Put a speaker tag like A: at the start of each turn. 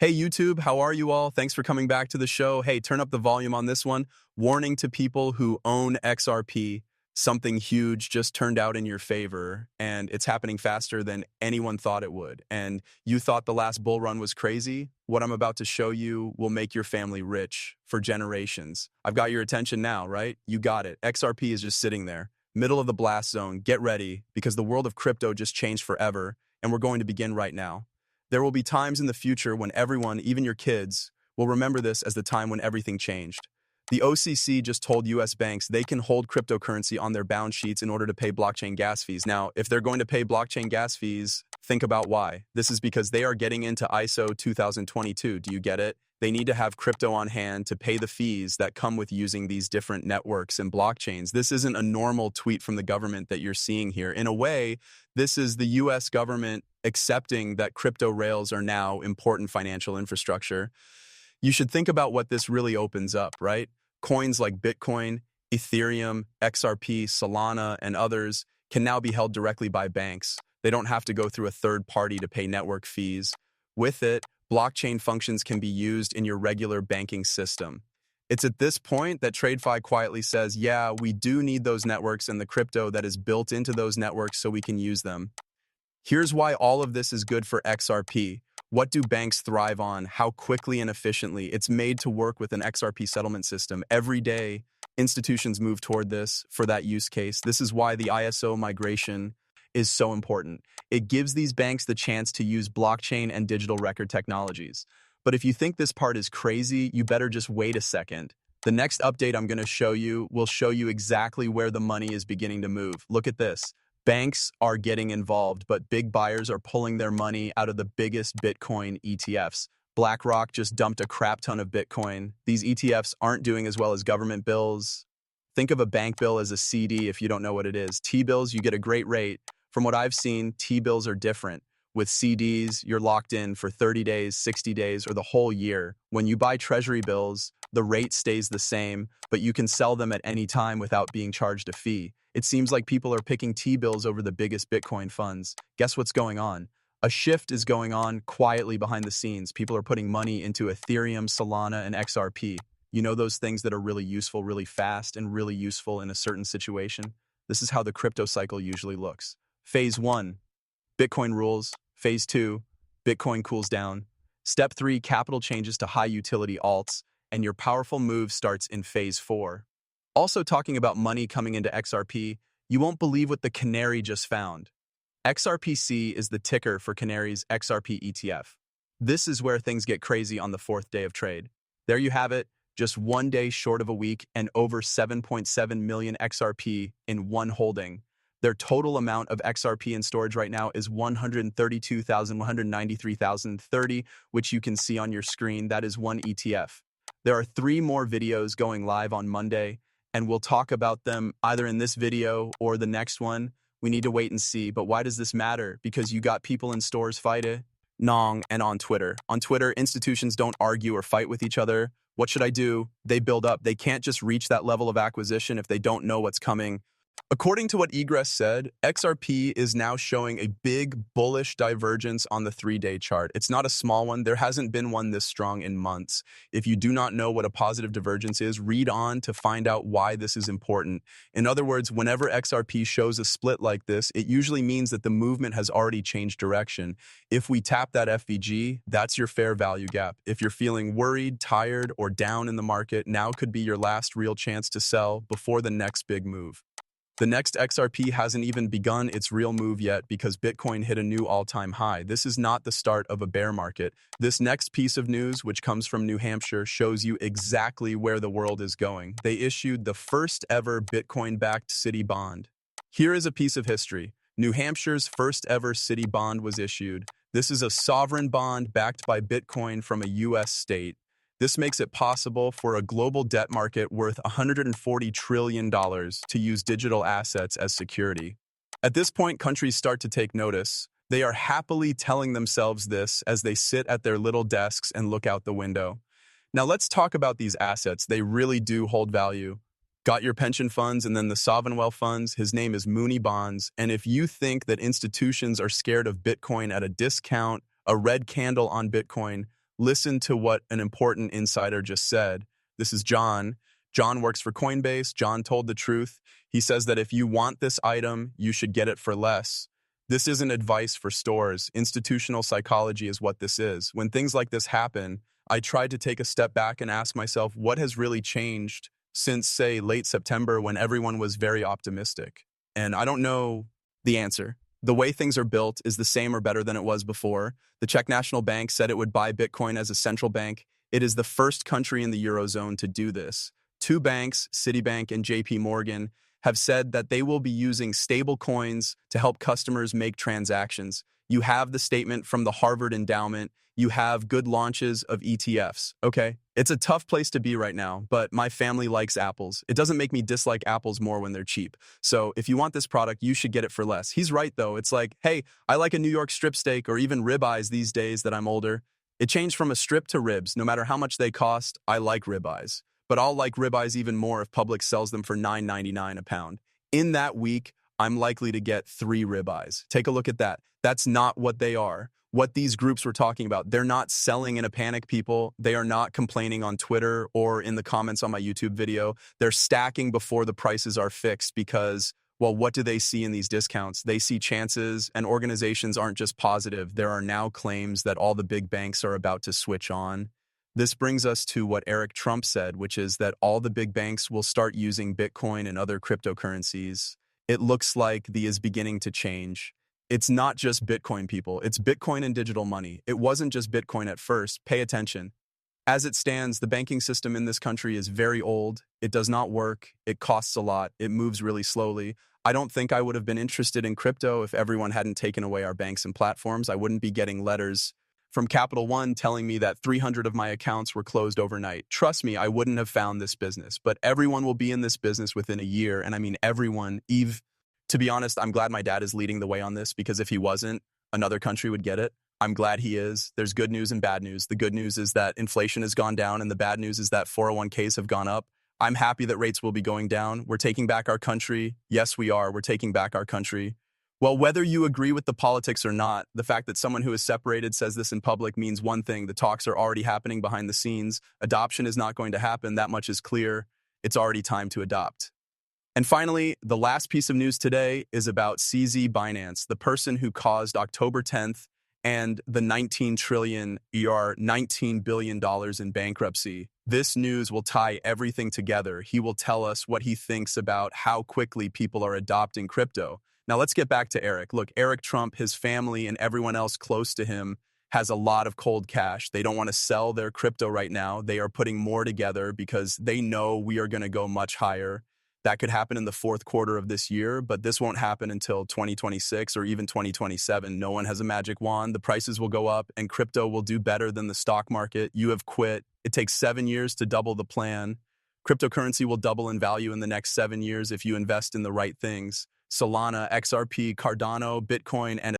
A: Hey YouTube, how are you all? Thanks for coming back to the show. Hey, turn up the volume on this one. Warning to people who own XRP, something huge just turned out in your favor, and it's happening faster than anyone thought it would. And you thought the last bull run was crazy? What I'm about to show you will make your family rich for generations. I've got your attention now, right? You got it. XRP is just sitting there, middle of the blast zone. Get ready, because the world of crypto just changed forever, and we're going to begin right now. There will be times in the future when everyone, even your kids, will remember this as the time when everything changed. The OCC just told US banks they can hold cryptocurrency on their balance sheets in order to pay blockchain gas fees. Now, if they're going to pay blockchain gas fees, think about why. This is because they are getting into ISO 2022. Do you get it? They need to have crypto on hand to pay the fees that come with using these different networks and blockchains. This isn't a normal tweet from the government that you're seeing here. In a way, this is the US government accepting that crypto rails are now important financial infrastructure. You should think about what this really opens up, right? Coins like Bitcoin, Ethereum, XRP, Solana, and others can now be held directly by banks. They don't have to go through a third party to pay network fees. With it, blockchain functions can be used in your regular banking system. It's at this point that TradeFi quietly says, yeah, we do need those networks and the crypto that is built into those networks so we can use them. Here's why all of this is good for XRP. What do banks thrive on? How quickly and efficiently? It's made to work with an XRP settlement system. Every day, institutions move toward this for that use case. This is why the ISO migration is so important. It gives these banks the chance to use blockchain and digital record technologies. But if you think this part is crazy, you better just wait a second. The next update I'm going to show you will show you exactly where the money is beginning to move. Look at this. Banks are getting involved, but big buyers are pulling their money out of the biggest Bitcoin ETFs. BlackRock just dumped a crap ton of Bitcoin. These ETFs aren't doing as well as government bills. Think of a bank bill as a CD if you don't know what it is. T-bills, you get a great rate. From what I've seen, T-bills are different. With CDs, you're locked in for 30 days, 60 days, or the whole year. When you buy treasury bills, the rate stays the same, but you can sell them at any time without being charged a fee. It seems like people are picking T-bills over the biggest Bitcoin funds. Guess what's going on? A shift is going on quietly behind the scenes. People are putting money into Ethereum, Solana, and XRP. You know those things that are really useful, really fast, and really useful in a certain situation? This is how the crypto cycle usually looks. Phase 1, Bitcoin rules. Phase 2, Bitcoin cools down. Step 3, capital changes to high utility alts, and your powerful move starts in Phase 4. Also talking about money coming into XRP, you won't believe what the Canary just found. XRPC is the ticker for Canary's XRP ETF. This is where things get crazy on the 4th day of trade. There you have it, just 1 day short of a week and over 7.7 million XRP in one holding. Their total amount of XRP in storage right now is 132,193,030, which you can see on your screen. That is one ETF. There are 3 more videos going live on Monday, and we'll talk about them either in this video or the next one. We need to wait and see. But why does this matter? Because you got people in stores fighting, Nong, and on Twitter. On Twitter, institutions don't argue or fight with each other. What should I do? They build up. They can't just reach that level of acquisition if they don't know what's coming. According to what Egress said, XRP is now showing a big bullish divergence on the 3-day chart. It's not a small one. There hasn't been one this strong in months. If you do not know what a positive divergence is, read on to find out why this is important. In other words, whenever XRP shows a split like this, it usually means that the movement has already changed direction. If we tap that FVG, that's your fair value gap. If you're feeling worried, tired, or down in the market, now could be your last real chance to sell before the next big move. The next XRP hasn't even begun its real move yet because Bitcoin hit a new all-time high. This is not the start of a bear market. This next piece of news, which comes from New Hampshire, shows you exactly where the world is going. They issued the first ever Bitcoin-backed city bond. Here is a piece of history. New Hampshire's first ever city bond was issued. This is a sovereign bond backed by Bitcoin from a US state. This makes it possible for a global debt market worth $140 trillion to use digital assets as security. At this point, countries start to take notice. They are happily telling themselves this as they sit at their little desks and look out the window. Now let's talk about these assets. They really do hold value. Got your pension funds and then the sovereign wealth funds. His name is Mooney Bonds. And if you think that institutions are scared of Bitcoin at a discount, a red candle on Bitcoin, Listen to what an important insider just said. This is John. John works for Coinbase. John told the truth. He says that if you want this item, you should get it for less. This isn't advice for stores. Institutional psychology is what this is. When things like this happen, I tried to take a step back and ask myself, what has really changed since, say, late September when everyone was very optimistic? And I don't know the answer. The way things are built is the same or better than it was before. The Czech National Bank said it would buy Bitcoin as a central bank. It is the first country in the Eurozone to do this. Two banks, Citibank and JP Morgan, have said that they will be using stable coins to help customers make transactions. You have the statement from the Harvard Endowment. You have good launches of ETFs, okay? It's a tough place to be right now, but my family likes apples. It doesn't make me dislike apples more when they're cheap. So if you want this product, you should get it for less. He's right, though. It's like, hey, I like a New York strip steak or even ribeyes these days that I'm older. It changed from a strip to ribs. No matter how much they cost, I like ribeyes. But I'll like ribeyes even more if Publix sells them for $9.99 a pound. In that week, I'm likely to get 3 ribeyes. Take a look at that. That's not what they are. What these groups were talking about, they're not selling in a panic, people. They are not complaining on Twitter or in the comments on my YouTube video. They're stacking before the prices are fixed because, well, what do they see in these discounts? They see chances, and organizations aren't just positive. There are now claims that all the big banks are about to switch on. This brings us to what Eric Trump said, which is that all the big banks will start using Bitcoin and other cryptocurrencies. It looks like the is beginning to change. It's not just Bitcoin, people. It's Bitcoin and digital money. It wasn't just Bitcoin at first. Pay attention. As it stands, the banking system in this country is very old. It does not work. It costs a lot. It moves really slowly. I don't think I would have been interested in crypto if everyone hadn't taken away our banks and platforms. I wouldn't be getting letters from Capital One telling me that 300 of my accounts were closed overnight. Trust me, I wouldn't have found this business. But everyone will be in this business within a year. And I mean everyone. Eve, to be honest, I'm glad my dad is leading the way on this because if he wasn't, another country would get it. I'm glad he is. There's good news and bad news. The good news is that inflation has gone down and the bad news is that 401ks have gone up. I'm happy that rates will be going down. We're taking back our country. Yes, we are. We're taking back our country. Well, whether you agree with the politics or not, the fact that someone who is separated says this in public means one thing. The talks are already happening behind the scenes. Adoption is not going to happen. That much is clear. It's already time to adopt. And finally, the last piece of news today is about CZ Binance, the person who caused October 10th and the 19 trillion $19 billion in bankruptcy. This news will tie everything together. He will tell us what he thinks about how quickly people are adopting crypto. Now let's get back to Eric. Look, Eric Trump, his family, and everyone else close to him has a lot of cold cash. They don't want to sell their crypto right now. They are putting more together because they know we are going to go much higher. That could happen in the fourth quarter of this year, but this won't happen until 2026 or even 2027. No one has a magic wand. The prices will go up and crypto will do better than the stock market. You have quit. It takes 7 years to double the plan. Cryptocurrency will double in value in the next 7 years if you invest in the right things. Solana, XRP, Cardano, Bitcoin, and